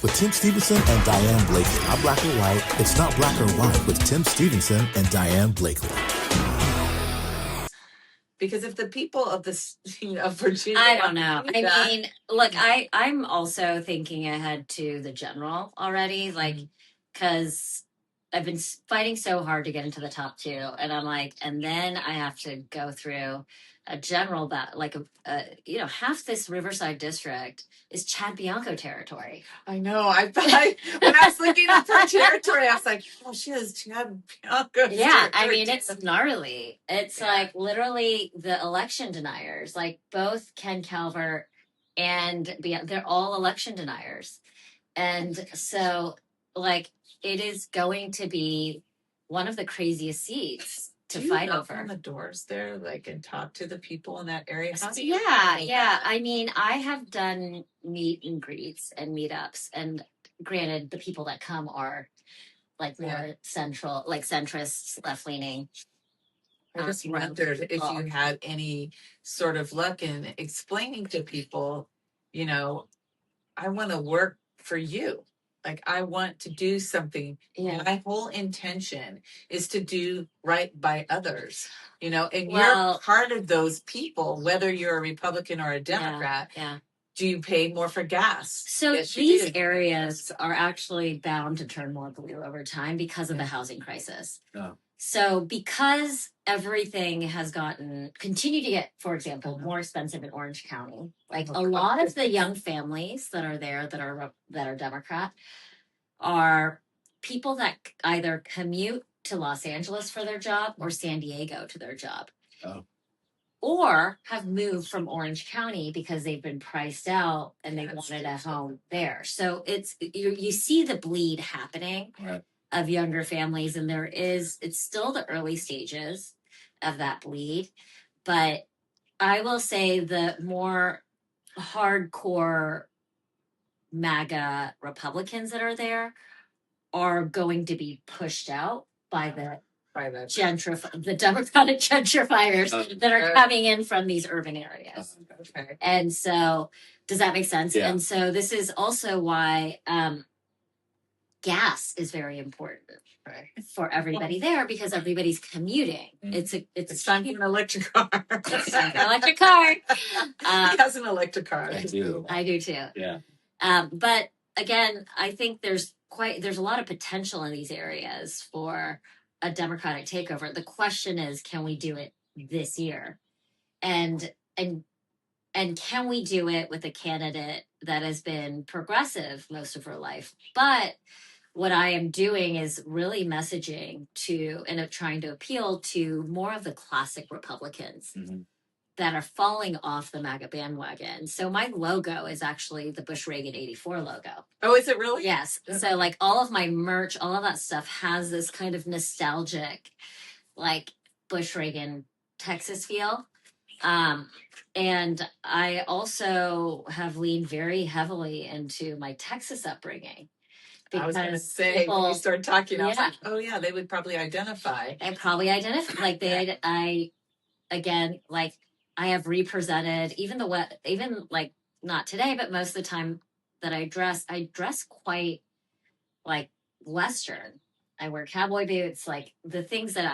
with Tim Stevenson and Diane Blakely. Not black or white. It's not black or white with Tim Stevenson and Diane Blakely. Because if the people of this, of Virginia, I don't know. I mean, look, I'm also thinking ahead to the general already, like, because I've been fighting so hard to get into the top two, and I'm like, and then I have to go through a general like half this Riverside district is Chad Bianco territory. I know. When I was looking at her territory, I was like, oh, she has Chad Bianco. Yeah, I mean, it's gnarly. It's like literally the election deniers, like both Ken Calvert and they're all election deniers. And so, like, it is going to be one of the craziest seats to fight over. On the doors there, like, and talk to the people in that area. Yeah. I mean, I have done meet and greets and meetups, and granted, the people that come are like more central, like centrists, left leaning. I just wondered if you had any sort of luck in explaining to people, I want to work for you. Like, I want to do something. Yeah. My whole intention is to do right by others, and you're part of those people, whether you're a Republican or a Democrat. Yeah. Do you pay more for gas? So these areas are actually bound to turn more blue over time because of the housing crisis. Oh. So because everything has continued to get, for example, more expensive in Orange County, like a lot of the young families that are there that are Democrat are people that either commute to Los Angeles for their job or San Diego to their job. Oh. Or have moved from Orange County because they've been priced out and they wanted a home there. So you see the bleed happening. Right. Of younger families, and it's still the early stages of that bleed. But I will say the more hardcore MAGA Republicans that are there are going to be pushed out by the Democratic gentrifiers that are coming in from these urban areas. Okay. And so, does that make sense? Yeah. And so this is also why gas is very important for everybody there because everybody's commuting. Mm-hmm. It's time for an electric car. It's time for an electric car. He has an electric car. I do too. Yeah. But again, I think there's a lot of potential in these areas for a Democratic takeover. The question is, can we do it this year? And can we do it with a candidate that has been progressive most of her life? But what I am doing is really messaging to and trying to appeal to more of the classic Republicans that are falling off the MAGA bandwagon. So my logo is actually the Bush Reagan 84 logo. Oh, is it really? Yes. So like all of my merch, all of that stuff has this kind of nostalgic, like Bush Reagan Texas feel. And I also have leaned very heavily into my Texas upbringing. I was going to say, when we started talking, I was like, oh yeah, they would probably identify. They probably identify. Like I have represented even like not today, but most of the time that I dress quite like Western. I wear cowboy boots, like the things that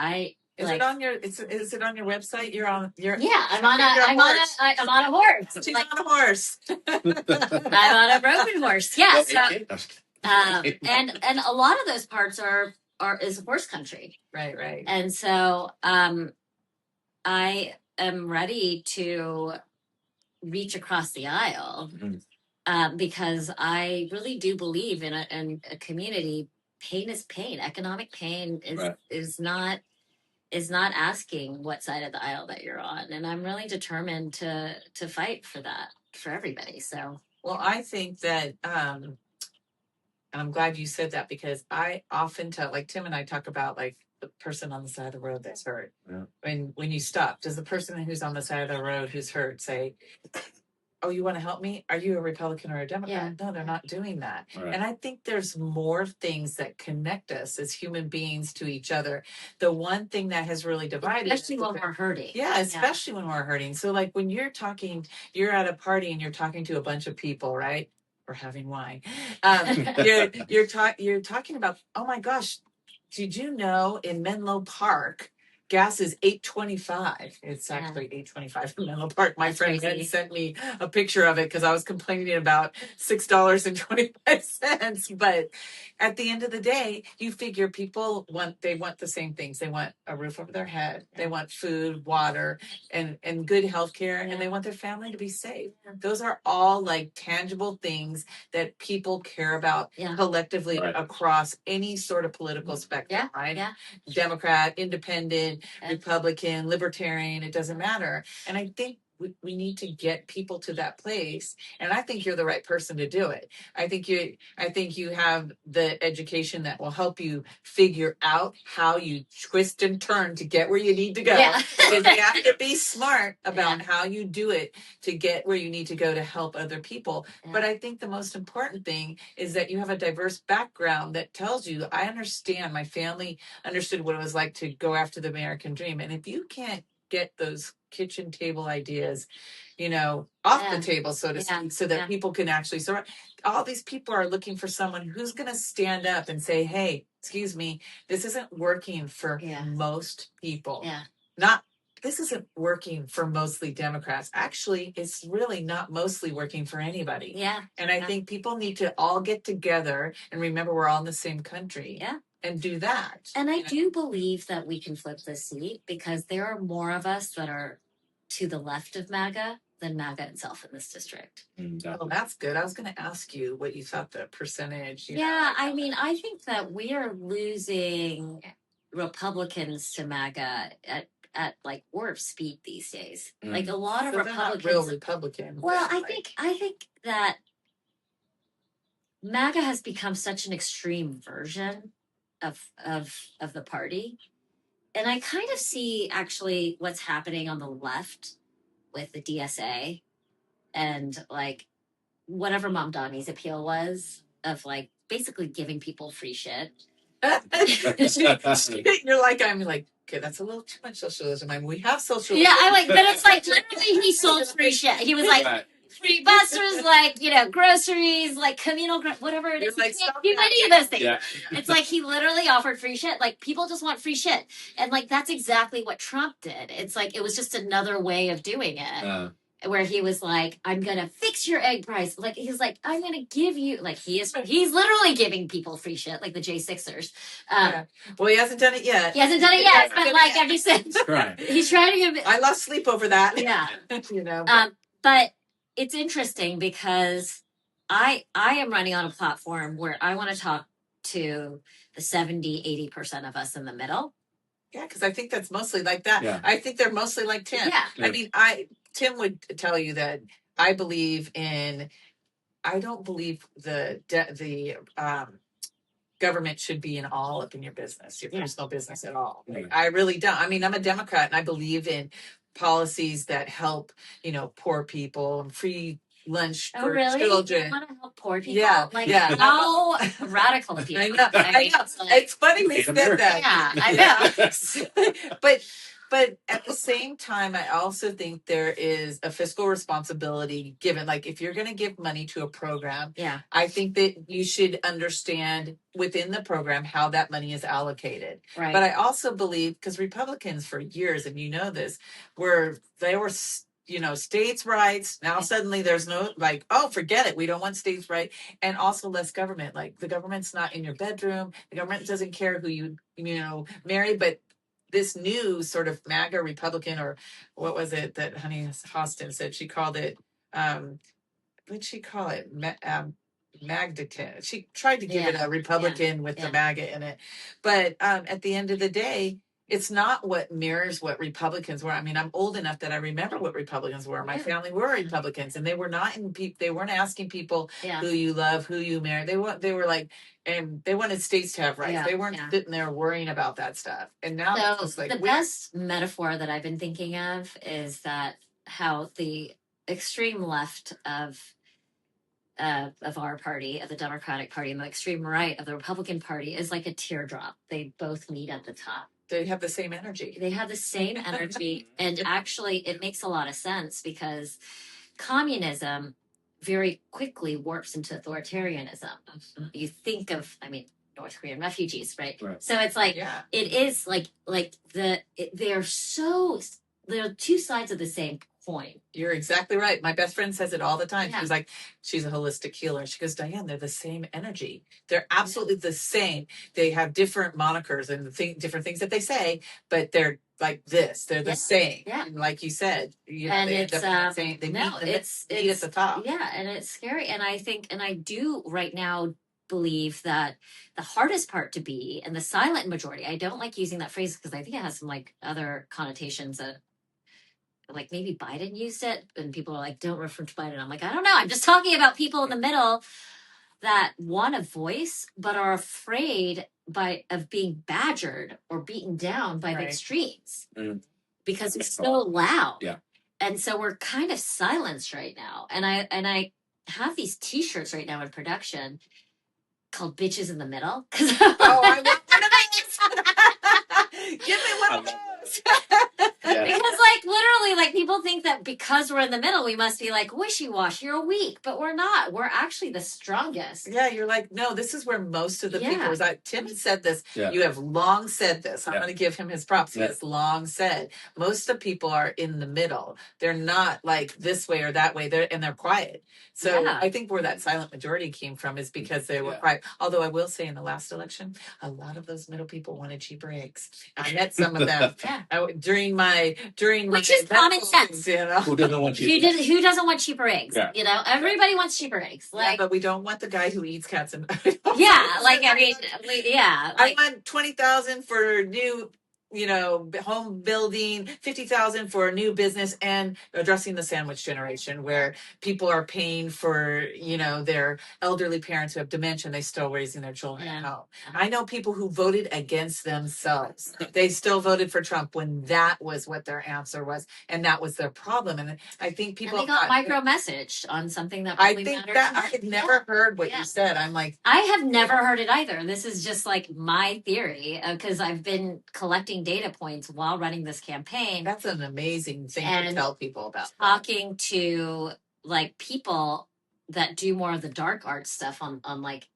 Is it on your website? I'm on a horse. She's on a horse. I'm on a broken horse. Yeah. And a lot of those parts is horse country. Right. And so I am ready to reach across the aisle because I really do believe in a community. Pain is pain. Economic pain is not asking what side of the aisle that you're on. And I'm really determined to fight for that for everybody. So, well, I think that, and I'm glad you said that because I often tell, like Tim and I talk about like the person on the side of the road that's hurt. Yeah. When you stop, does the person who's on the side of the road who's hurt say, oh, you want to help me? Are you a Republican or a Democrat? Yeah. No, they're not doing that. Right. And I think there's more things that connect us as human beings to each other. The one thing that has really divided, especially when we're hurting. Yeah, especially when we're hurting. So like when you're at a party and you're talking to a bunch of people, right? or having wine. You're talking about, oh my gosh, did you know in Menlo Park gas is $8.25? It's actually $8.25 in Menlo Park. My That's friend crazy. had sent me a picture of it because I was complaining about $6.25. But at the end of the day, you figure people want the same things. They want a roof over their head, they want food, water, and good health care, and they want their family to be safe. Those are all like tangible things that people care about collectively across any sort of political spectrum, right? Democrat, independent, Republican, libertarian, it doesn't matter. And I think we need to get people to that place. And I think you're the right person to do it. I think you have the education that will help you figure out how you twist and turn to get where you need to go. Because you have to be smart about how you do it to get where you need to go to help other people. But I think the most important thing is that you have a diverse background that tells you, I understand, my family understood what it was like to go after the American dream. And if you can't get those kitchen table ideas, off the table, so to speak, so that people can actually all these people are looking for someone who's going to stand up and say, hey, excuse me, this isn't working for most people. This isn't working for mostly Democrats. Actually, it's really not mostly working for anybody. And I think people need to all get together and remember we're all in the same country. And do that. And I do believe that we can flip this seat because there are more of us that are to the left of MAGA than MAGA itself in this district. Oh, that's good. I was going to ask you what you thought the percentage. I mean, I think that we are losing Republicans to MAGA at like warp speed these days. Like a lot of Republicans, real Republican. Well, I think that MAGA has become such an extreme version of the party, and I kind of see actually what's happening on the left with the DSA and like whatever Mamdani's appeal was of like basically giving people free shit. You're like, I'm like, okay, that's a little too much socialism. I mean, we have socialism. Yeah, I like, but it's like literally he sold free shit. He was like free buses, like groceries, like communal, whatever it is. Like, he can't do any of those things. It's like he literally offered free shit. Like people just want free shit, and like that's exactly what Trump did. It's like it was just another way of doing it. Where he was like, I'm gonna fix your egg price. Like he's like, I'm gonna give you like he's literally giving people free shit, like the J6ers. Well, he hasn't done it yet. But like I'm just saying, he's trying to give. I lost sleep over that. Yeah, but it's interesting because I am running on a platform where I want to talk to the 70-80% of us in the middle. Yeah, because I think that's mostly like that. Yeah. I think they're mostly like Tim. Yeah. I mean, Tim would tell you that I don't believe the government should be all up in your business, your personal business at all. Like, I really don't. I mean, I'm a Democrat and I believe in policies that help, poor people and free lunch for children. You want to help poor people? How radical of you. I know. It's funny we said that. Yeah, I know. But at the same time, I also think there is a fiscal responsibility given. Like, if you're going to give money to a program, I think that you should understand within the program how that money is allocated. Right. But I also believe, because Republicans for years, and this, they were states' rights. Now suddenly there's no, like, oh, forget it. We don't want states' right. And also less government. Like, the government's not in your bedroom. The government doesn't care who you marry. But this new sort of MAGA Republican, or what was it that Honey Hostin said? She called it, what'd she call it? Magdatan. She tried to give it a Republican with the MAGA in it. But at the end of the day, it's not what mirrors what Republicans were. I mean, I'm old enough that I remember what Republicans were. My family were Republicans, and they were not they weren't asking people who you love, who you marry. They were like, and they wanted states to have rights. They weren't sitting there worrying about that stuff. And now it's like the best metaphor that I've been thinking of is that how the extreme left of our party, of the Democratic Party, and the extreme right of the Republican Party is like a teardrop. They both meet at the top. They have the same energy. And actually it makes a lot of sense because communism very quickly warps into authoritarianism. You think of, I mean, North Korean refugees, right? So it's like, it is like they're two sides of the same coin. You're exactly right. My best friend says it all the time. She's like, she's a holistic healer. She goes, Diane, they're the same energy. They're absolutely the same. They have different monikers and different things that they say, but they're like this. They're the same. Yeah. And like you said, and they it's meet at the top. Yeah, and it's scary. And I think, and I do right now believe that the hardest part to be, and the silent majority, I don't like using that phrase because I think it has some like other connotations that, like, maybe Biden used it and people are like, don't refer to Biden. I'm like, I don't know. I'm just talking about people in the middle that want a voice but are afraid of being badgered or beaten down by the extremes because it's so loud. Yeah. And so we're kind of silenced right now. And I have these t-shirts right now in production called Bitches in the Middle. I want one of those. Give me one of those. Because like literally, like people think that because we're in the middle, we must be like wishy-washy or weak, but we're not. We're actually the strongest. Yeah, you're like, no, this is where most of the people reside. Tim said this. Yeah. You have long said this. I'm going to give him his props. He has long said most of the people are in the middle. They're not like this way or that way. They're quiet. So I think where that silent majority came from is because they were quiet. Although I will say in the last election, a lot of those middle people wanted cheaper eggs. I met some of them during my which is common sense. You know? Who doesn't want cheaper eggs? Yeah. You know, everybody wants cheaper eggs. Like, but we don't want the guy who eats cats and like I mean, I want 20,000 for new, home building, 50,000 for a new business, and addressing the sandwich generation where people are paying for, their elderly parents who have dementia and they still raising their children at home. I know people who voted against themselves. They still voted for Trump when that was what their answer was, and that was their problem. And I think people got micro-messaged on something that really mattered. That I had never heard what you said. I'm like, I have never heard it either. This is just like my theory because I've been collecting data points while running this campaign. That's an amazing thing to tell people about. Talking to like people that do more of the dark art stuff on like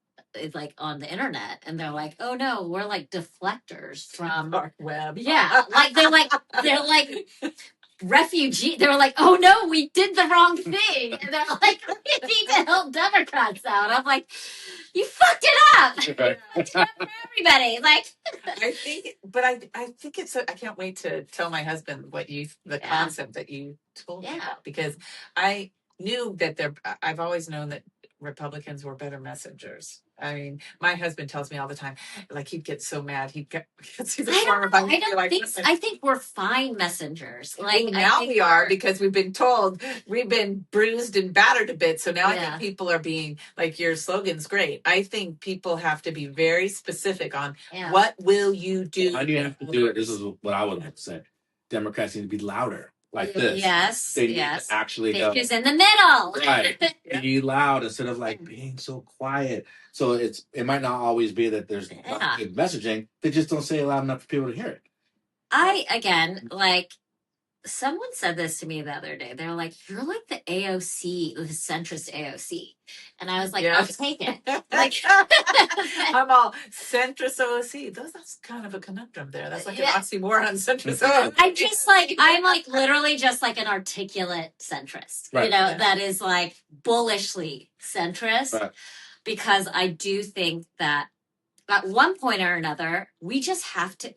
on the internet, and they're like, oh no, we're like deflectors from dark web. Yeah, like they're like refugee. They were like, oh no, we did the wrong thing. And they're like, we need to help Democrats out. I'm like, you fucked it up. Right. For everybody. Like, I think it's, I can't wait to tell my husband the concept that you told me about, because I knew that I've always known that Republicans were better messengers. I mean, my husband tells me all the time, like he'd get so mad. I think we're fine messengers. Like now we are, because we've been told, we've been bruised and battered a bit. So now I think people are being like, your slogan's great. I think people have to be very specific on what will you do. How do you have to do it? This is what I would have to say. Democrats need to be louder. Like this. Yes. They need to actually go. Bitches in the middle. Right. Be loud instead of like being so quiet. So it might not always be that there's good messaging. They just don't say it loud enough for people to hear it. Someone said this to me the other day. They're like, you're like the AOC, the centrist AOC. And I was like, I'll take it. Like, I'm all centrist AOC. That's kind of a conundrum there. That's like an oxymoron, centrist AOC. I'm like literally just like an articulate centrist, that is like bullishly centrist. Right. Because I do think that at one point or another, we just have to,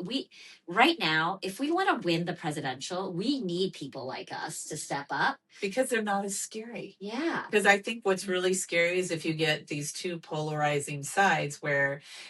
right now, if we want to win the presidential, we need people like us to step up. Because they're not as scary. Yeah. Because I think what's really scary is if you get these two polarizing sides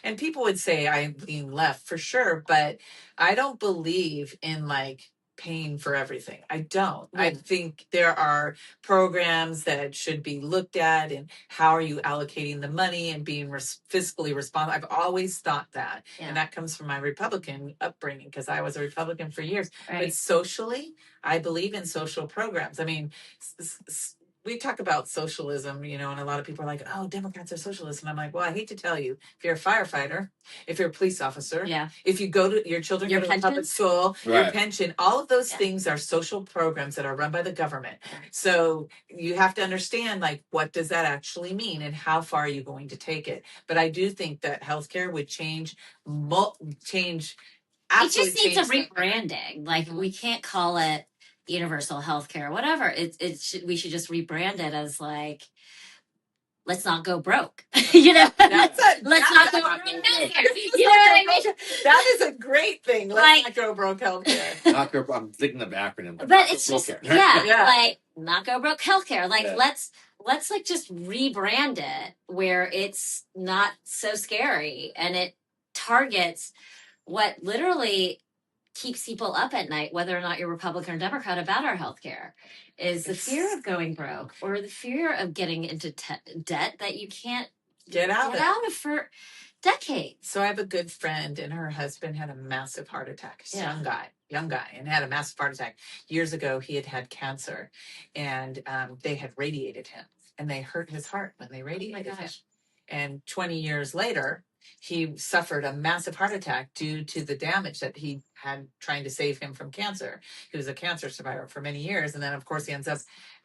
and people would say I lean left for sure, but I don't believe in like paying for everything. I don't. I think there are programs that should be looked at, and how are you allocating the money and being fiscally responsible. I've always thought that. And that comes from my Republican upbringing, because I was a Republican for years. Right. But socially, I believe in social programs. I mean, we talk about socialism, and a lot of people are like, oh, Democrats are socialists. And I'm like, well, I hate to tell you, if you're a firefighter, if you're a police officer, if you go to your children go to a public school, your pension, all of those things are social programs that are run by the government. So you have to understand, like, what does that actually mean and how far are you going to take it? But I do think that healthcare would change. It just needs a rebranding. Like, we can't call it universal healthcare or whatever. We should just rebrand it as like, let's not go broke. Let's not go broke healthcare. You know what I mean? That is a great thing. Let's not go broke healthcare. I'm thinking of acronym, but it's just like not go broke healthcare. Like let's like just rebrand it where it's not so scary and it targets what literally keeps people up at night, whether or not you're Republican or Democrat, about our healthcare, is the fear of going broke or the fear of getting into debt that you can't get out of for decades. So I have a good friend, and her husband had a massive heart attack. He's a young guy, and had a massive heart attack. Years ago, he had cancer, and they had radiated him, and they hurt his heart when they radiated him. And 20 years later, he suffered a massive heart attack due to the damage that he had trying to save him from cancer. He was a cancer survivor for many years. And then, of course,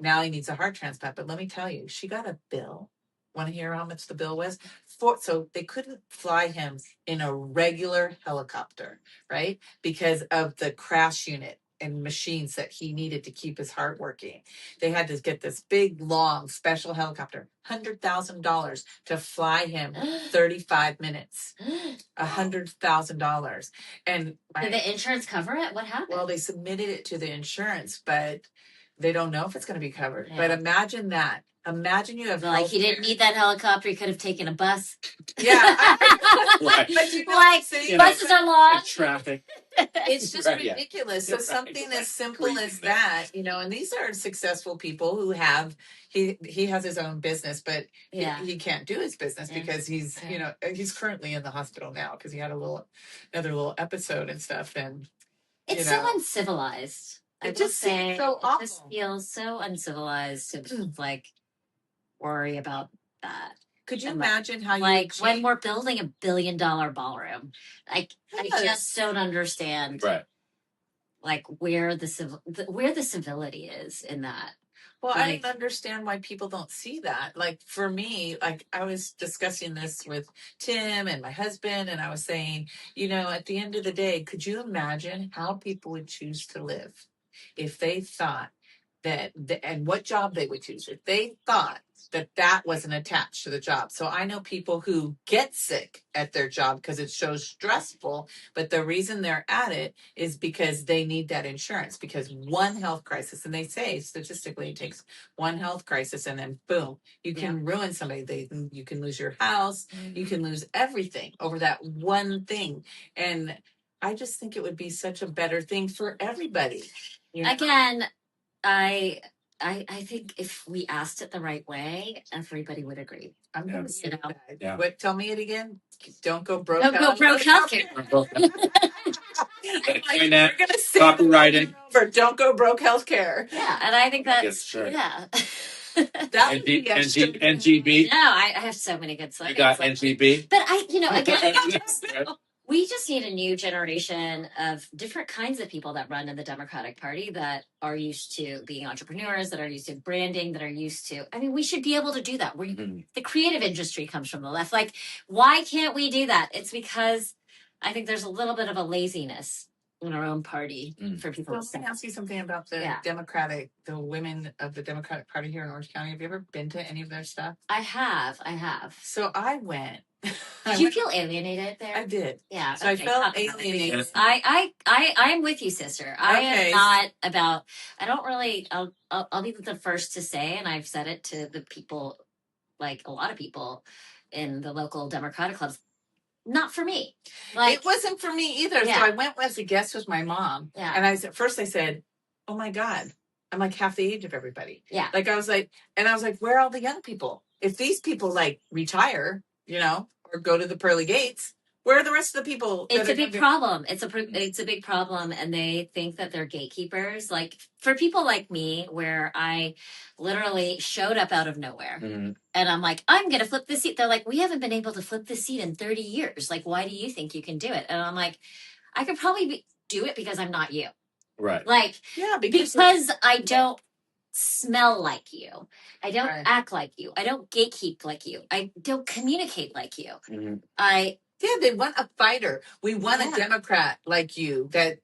now he needs a heart transplant. But let me tell you, she got a bill. Want to hear how much the bill was? So they couldn't fly him in a regular helicopter, right? Because of the crash unit and machines that he needed to keep his heart working. They had to get this big, long, special helicopter, $100,000 to fly him 35 minutes. $100,000. And did the insurance cover it? What happened? Well, they submitted it to the insurance, but they don't know if it's going to be covered. Yeah. But imagine that. Imagine you have he didn't need that helicopter. He could have taken a bus. Yeah. But buses are long. Traffic. It's just ridiculous. So something as simple as that, and these are successful people who have, he has his own business, but he can't do his business because he's, he's currently in the hospital now because he had another little episode and stuff. And it's so uncivilized. I just say so awful. It just feels so uncivilized to worry about that. Could you imagine how you when we're building $1 billion ballroom? I just don't understand where the civility is in that. Well, I don't understand why people don't see that. Like, for me, I was discussing this with Tim and my husband, and I was saying, at the end of the day, could you imagine how people would choose to live if they thought that, and what job they would choose if they thought that wasn't attached to the job. So I know people who get sick at their job because it's so stressful, but the reason they're at it is because they need that insurance, because one health crisis, and they say statistically it takes one health crisis and then boom, you can ruin somebody. You can lose your house, you can lose everything over that one thing. And I just think it would be such a better thing for everybody. Again, I think if we asked it the right way, everybody would agree. I'm going to say that. Yeah. What? Tell me it again. Don't go broke. Don't go broke healthcare. We're going to say copyrighted. Don't go broke healthcare. Yeah, and I think that's yeah. That would be NGB. No, I have so many good slogans. You got NGB. But again. We just need a new generation of different kinds of people that run in the Democratic Party that are used to being entrepreneurs, that are used to branding, that are used to, we should be able to do that. The creative industry comes from the left. Why can't we do that? It's because I think there's a little bit of a laziness in our own party for people. Well, let me ask you something about the the women of the Democratic Party here in Orange County. Have you ever been to any of their stuff? I have. So I went. Did you feel alienated there? I did. Yeah. So I felt alienated. I'm with you, sister. I am not about. I don't really. I'll be the first to say, and I've said it to the people, a lot of people in the local Democratic clubs. Not for me. It wasn't for me either. Yeah. So I went as a guest with my mom. Yeah. And I said, "Oh my God, I'm half the age of everybody." Yeah. I was like, where are all the young people? If these people retire, or go to the pearly gates, Where are the rest of the people? It's a big problem. It's a big problem, and they think that they're gatekeepers. Like for people like me, where I literally showed up out of nowhere, and I'm like, I'm gonna flip the seat. They're like, we haven't been able to flip the seat in 30 years. Like, why do you think you can do it? And I'm like, I could probably do it because I'm not you. Right. Like, Yeah, because I don't smell like you. I don't act like you. I don't gatekeep like you. I don't communicate like you. Yeah, they want a fighter. We want a Democrat like you that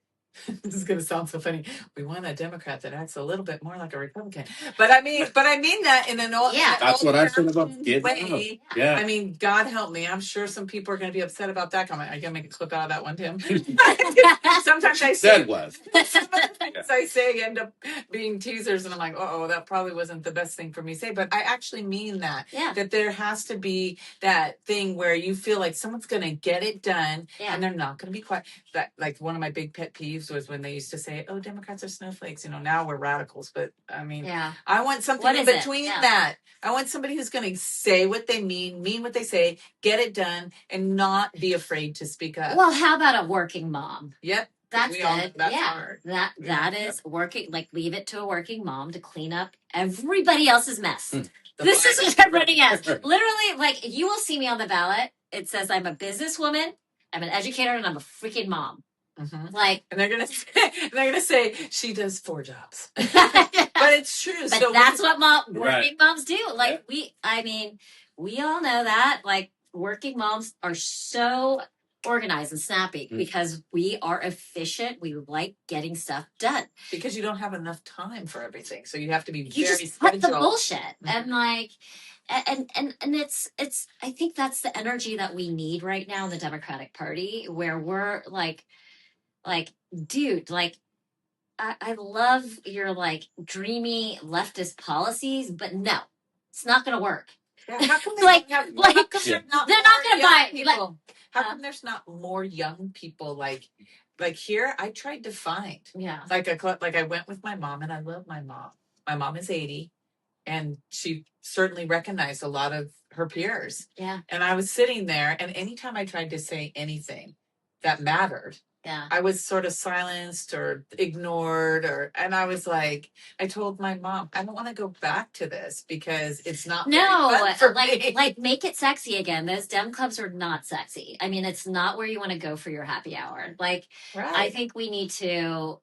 this is going to sound so funny. We want a Democrat that acts a little bit more like a Republican. But I mean that in an old, that's what I said about way. Yeah. I mean, God help me. I'm sure some people are going to be upset about that comment. I can make a clip out of that one, Tim. Sometimes I say some of the things I say end up being teasers, and I'm like, oh, that probably wasn't the best thing for me to say. But I actually mean that. Yeah. That there has to be that thing where you feel like someone's going to get it done, and they're not going to be quiet. That, like, one of my big pet peeves was when they used to say, oh, Democrats are snowflakes. You know, now we're radicals. But I mean, I want something in between that. I want somebody who's going to say what they mean what they say, get it done, and not be afraid to speak up. Well, how about a working mom? Yep. That's good. That's hard. That is working. Like, leave it to a working mom to clean up everybody else's mess. This is what I'm running as. Literally, like, you will see me on the ballot. It says I'm a businesswoman, I'm an educator, and I'm a freaking mom. Like, and they're gonna say she does 4 jobs, but it's true. But so that's what working moms do. Like, we all know that. Like, working moms are so organized and snappy because we are efficient. We like getting stuff done because you don't have enough time for everything, so you have to be you very just cut scheduled. the bullshit and like. And it's I think that's the energy that we need right now in the Democratic Party, where we're like, dude, like, I love your like dreamy leftist policies, but no, it's not going to work. Yeah, how come they're not not going to buy people? How come there's not more young people like here? I tried to find I went with my mom, and I love my mom. My mom is 80, and she certainly recognized a lot of her peers. Yeah, and I was sitting there, and anytime I tried to say anything that mattered, I was sort of silenced or ignored, and I was like, I told my mom, I don't want to go back to this because it's not like make it sexy again. Those Dem clubs are not sexy. I mean, it's not where you want to go for your happy hour. Like, I think we need to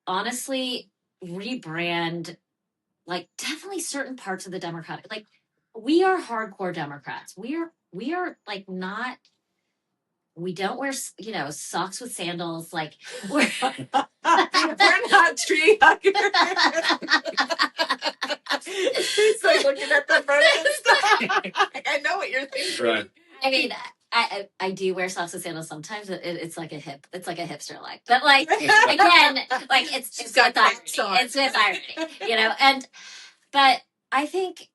honestly rebrand, like, definitely certain parts of the Democratic, like, we are hardcore Democrats. We are like not. We don't wear, socks with sandals. Like, we're not tree huggers. He's like looking at the front and stuff. I know what you're thinking. Right. I mean, I do wear socks with sandals sometimes. It's like a hipster like, but like, again, like, it's with irony. It's with irony, but I think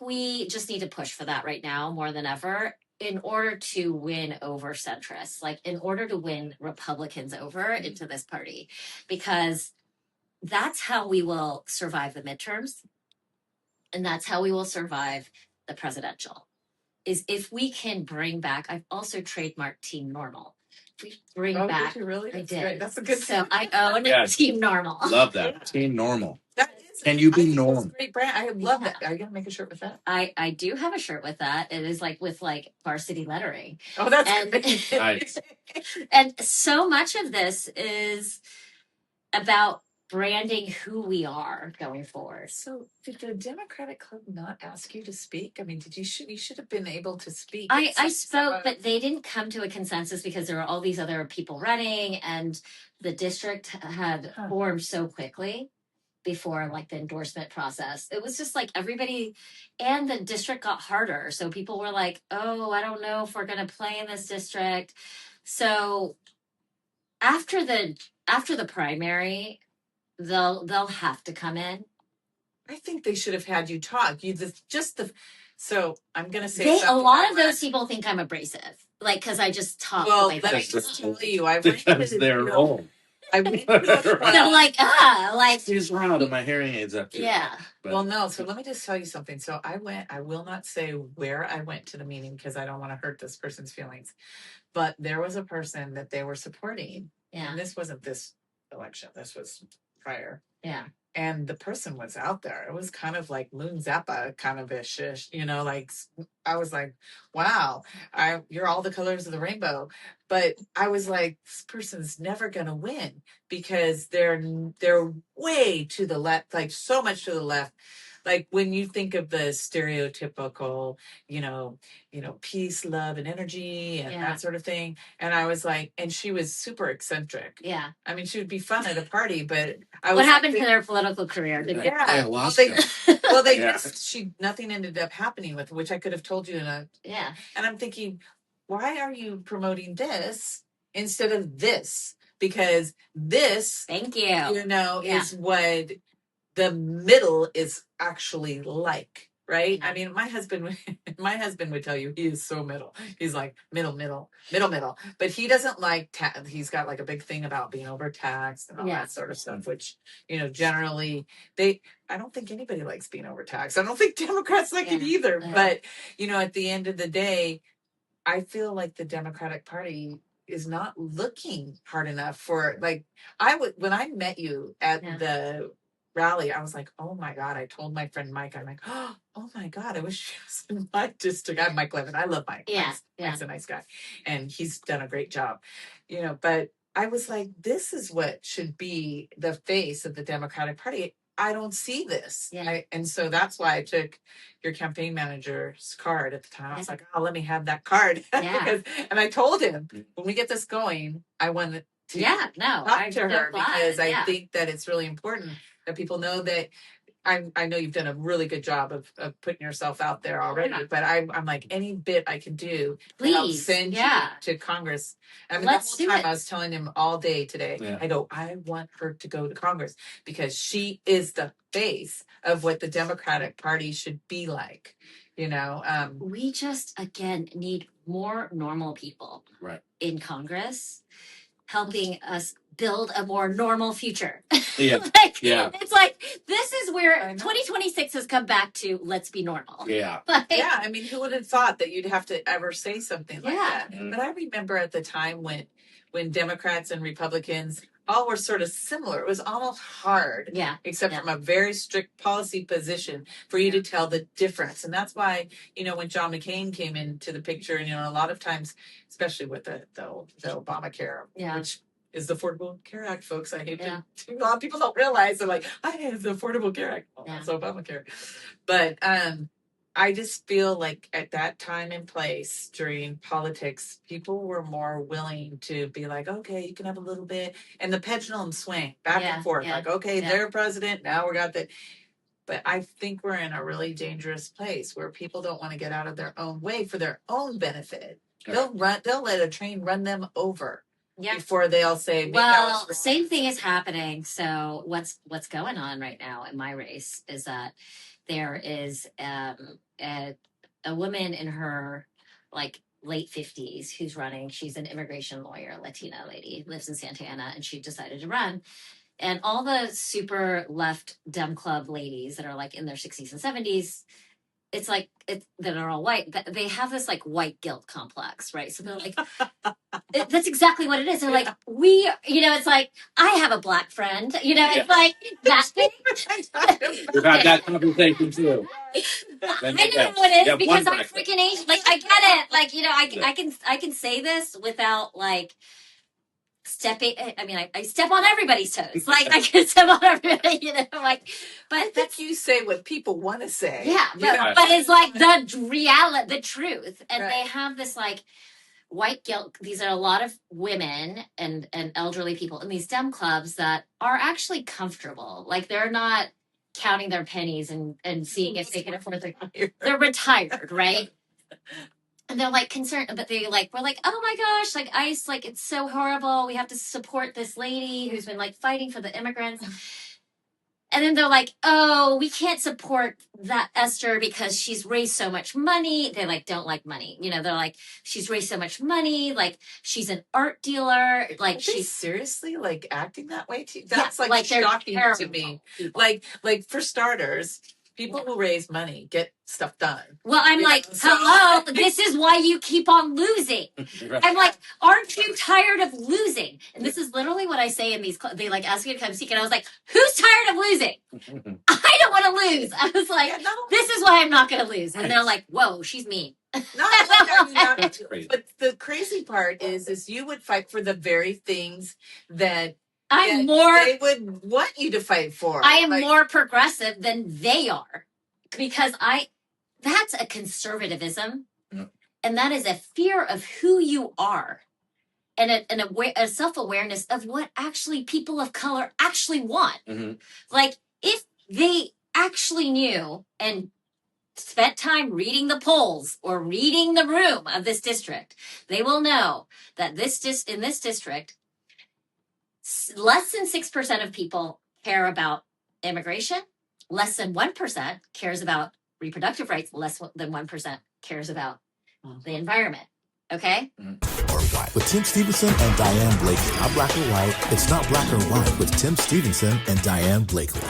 we just need to push for that right now more than ever, in order to win over centrists, like, in order to win Republicans over into this party, because that's how we will survive the midterms. And that's how we will survive the presidential, is if we can bring back, I've also trademarked Team Normal. If we bring back, did you really? I did. Great. That's a good. So I own Team Normal. Love that. Team Normal. Can you be normal? Great brand. I love that. Are you gonna make a shirt with that? I do have a shirt with that. It is like with like varsity lettering. Oh, that's nice. And so much of this is about branding who we are going forward. So did the Democratic Club not ask you to speak? I mean, you should have been able to speak. I spoke, but they didn't come to a consensus because there were all these other people running, and the district had formed so quickly before like the endorsement process. It was just like everybody, and the district got harder. So people were like, oh, I don't know if we're going to play in this district. So after the primary, they'll have to come in. I think they should have had you talk. So I'm going to say a lot of those people think I'm abrasive, like, because I just talk. Well, let me just tell you, because they're old. I went to a So club. like She's loud and my hearing aids up too. yeah. But, Well, no. So let me just tell you something. So I will not say where I went to the meeting because I don't want to hurt this person's feelings. But there was a person that they were supporting. Yeah. And this wasn't this election. This was prior. Yeah. And the person was out there. It was kind of like Moon Zappa kind of ish, like I was like, wow, you're all the colors of the rainbow. But I was like, this person's never gonna win because they're way to the left, like so much to the left. Like when you think of the stereotypical, you know, peace, love, and energy and that sort of thing. And I was like, and she was super eccentric. Yeah. I mean, she would be fun at a party, but what happened to their political career? Yeah. Ayahuasca. Well, they just nothing ended up happening with, which I could have told you Yeah. And I'm thinking, why are you promoting this instead of this? Because this, thank you, is what the middle is actually like, right? I mean, my husband would tell you he is so middle. He's like middle, but he doesn't like he's got like a big thing about being overtaxed and all that sort of stuff, which generally I don't think anybody likes being overtaxed. I don't think Democrats like it either. But at the end of the day, I feel like the Democratic Party is not looking hard enough for when I met you at the rally, I was like, oh my God. I told my friend Mike, I'm like, oh my God, I wish she was in my district. I'm Mike Levin. I love Mike. Mike's a nice guy. And he's done a great job. But I was like, this is what should be the face of the Democratic Party. I don't see this. And so that's why I took your campaign manager's card at the time. I was like, oh, let me have that card. And I told him, when we get this going, I want to talk to her because I think that it's really important that people know that I know you've done a really good job of putting yourself out there already, but I'm like, any bit I can do to help send you to Congress. I mean, the whole time I was telling him all day today, I go, I want her to go to Congress because she is the face of what the Democratic Party should be like. We just, again, need more normal people in Congress helping us build a more normal future. It's like, this is where 2026 has come back to, let's be normal. I mean, who would have thought that you'd have to ever say something like that? But I remember at the time when Democrats and Republicans all were sort of similar. It was almost hard, except from a very strict policy position for you to tell the difference. And that's why, when John McCain came into the picture, and, a lot of times, especially with the Obamacare, which is the Affordable Care Act, folks. I hate to, a lot of people don't realize, they're like, it's the Affordable Care Act. Well, that's Obamacare. But, I just feel like at that time and place during politics, people were more willing to be like, okay, you can have a little bit. And the pendulum swing back and forth. Like, okay, they're president. Now we got that. But I think we're in a really dangerous place where people don't want to get out of their own way for their own benefit. They'll let a train run them over. Before they all say, well, the same thing is happening. So what's going on right now in my race is that there is a woman in her late 50s who's running. She's an immigration lawyer, Latina lady, lives in Santa Ana, and she decided to run. And all the super left Dem Club ladies that are in their 60s and 70s, that are all white, they have this white guilt complex, right? So they're like, that's exactly what it is. They're like, it's like, I have a black friend, it's like that thing. We've had that conversation too. I know how it is because I'm freaking Asian. I get it. I can say this without stepping. I mean, I step on everybody's toes. I can step on everybody, but I think you say what people want to say. But it's the reality, the truth. And they have this white guilt. These are a lot of women and elderly people in these STEM clubs that are actually comfortable. They're not counting their pennies and seeing if they can afford they're retired, right? And they're concerned, but we're oh my gosh, ICE, it's so horrible. We have to support this lady who's been fighting for the immigrants. And then they're like, oh, we can't support that Esther because she's raised so much money. They like don't like money. You know, they're like, she's raised so much money. Like she's an art dealer. Like Are they she's seriously like acting that way too? Yeah, That's like they're shocking to terrible me. people. Like for starters, people who raise money get stuff done. Well, I'm You like, know, so- hello, this is why you keep on losing. Right. I'm like, aren't you tired of losing? And this is literally what I say in these, they like ask me to come speak. And I was like, who's tired of losing? I don't want to lose. I was like, Yeah, no. this is why I'm not going to lose. And they're like, whoa, she's mean. Not only are you not, That's crazy. but the crazy part is you would fight for the very things that I'm that more, they would want you to fight for. I am Like, more progressive than they are because that's a conservatism. Yeah. And that is a fear of who you are. And a self-awareness of what actually people of color actually want. Mhm. Like if they actually knew and spent time reading the polls or reading the room of this district, they will know that in this district, less than 6% of people care about immigration. Less than 1% cares about reproductive rights. Less than 1% cares about the environment. Okay? Or white with Tim Stevenson and Diane Blakely. Not black or white. It's not black or white with Tim Stevenson and Diane Blakely.